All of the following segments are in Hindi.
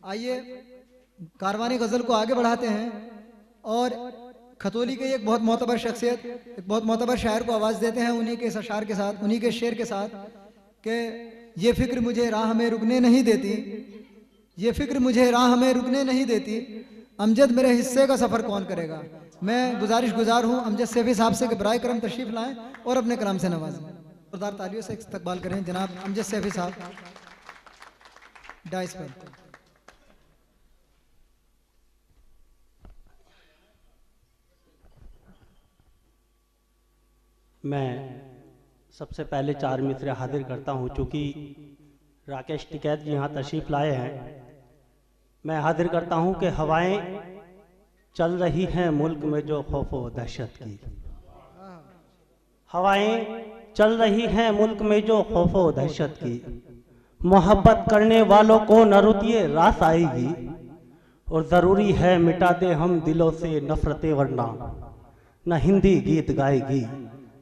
आइए कारवानी गज़ल को आगे बढ़ाते हैं और खतौली के एक बहुत मोतबर शख्सियत, एक बहुत मोतबर शायर को आवाज़ देते हैं उन्हीं के इस अशार के साथ, उन्हीं के शेर के साथ कि ये फ़िक्र मुझे राह में रुकने नहीं देती, ये फ़िक्र मुझे राह में रुकने नहीं देती, अमजद मेरे हिस्से का सफ़र कौन करेगा। मैं गुजारिश गुजार हूँ अमजद सैफी साहब से कि बराए करम तशरीफ़ लाएँ और अपने कलाम से नवाजें। जोरदार तालियों से इस्तकबाल करें जनाब अमजद सैफी साहब डाइस पर। मैं सबसे पहले 4 मिसरे हाजिर करता हूँ। चूँकि राकेश टिकैत जी यहाँ तशरीफ़ लाए हैं, मैं हाजिर करता हूँ कि हवाएं चल रही हैं मुल्क में जो खौफ व दहशत की, हवाएं चल रही हैं मुल्क में जो खौफ व दहशत की, मोहब्बत करने वालों को न रुतिए रास आएगी, और ज़रूरी है मिटा दे हम दिलों से नफरतें, वरना न हिंदी गीत गाएगी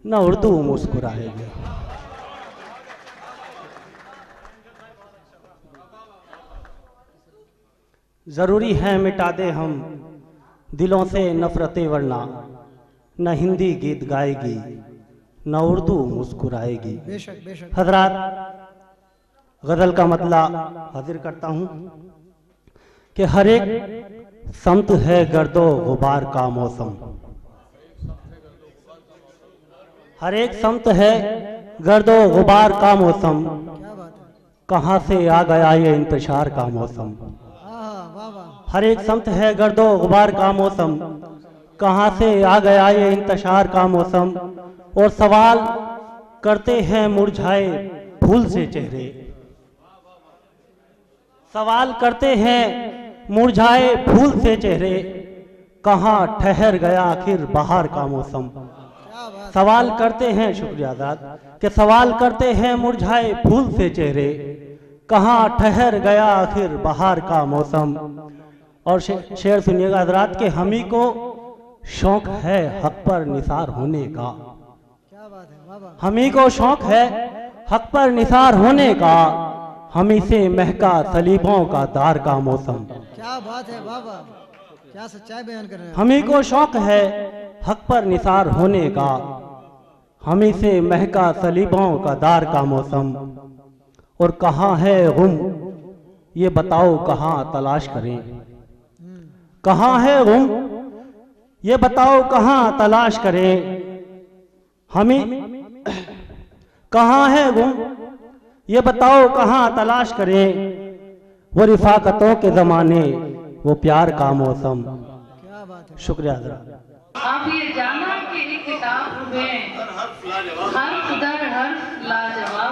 न उर्दू मुस्कुराएगी। जरूरी है मिटा दे हम दिलों से नफरतें, वरना न हिंदी गीत गाएगी न उर्दू मुस्कुराएगी। बेशक बेशक। हजरात, गजल का मतला हाजिर करता हूँ कि हर एक समत है गर्दो गुबार का मौसम, हर एक समत है गर्दो गुबार का मौसम, क्या बात है। कहाँ से आ गया ये इंतशार का मौसम। वाह वाह। हर एक समत है गर्दो गुबार का मौसम, कहाँ से आ गया ये इंतशार का मौसम, और सवाल करते हैं मुरझाए फूल से चेहरे, सवाल करते हैं मुरझाए फूल से चेहरे, कहाँ ठहर गया आखिर बहार का मौसम। सवाल करते हैं, शुक्रिया आजाद, कि सवाल करते हैं मुरझाए फूल से चेहरे, कहाँ ठहर गया आखिर बहार का मौसम। और शेर सुनिएगा हजरात कि हमी को शौक है हक पर निसार होने का, क्या बात है। वाह वाह। हमी को शौक है हक पर निसार होने का, हमी से महका सलीबों का दार का मौसम। क्या बात है। वाह वाह। क्या सच्चाई बयान कर रहे हैं। हमी को शौक है हक पर निसार होने का, हमी से महका सलीबों का दार का मौसम। और कहाँ है गुम ये बताओ कहाँ तलाश करें, कहाँ है गुम ये बताओ कहाँ तलाश करें, हमें कहाँ है गुम ये बताओ कहाँ तलाश करें, वो रिफाकतों के ज़माने वो प्यार का मौसम। क्या बात है। शुक्रिया हज़रात। आप ये जाना कि एक किताब में हर उधर हर लाजवाब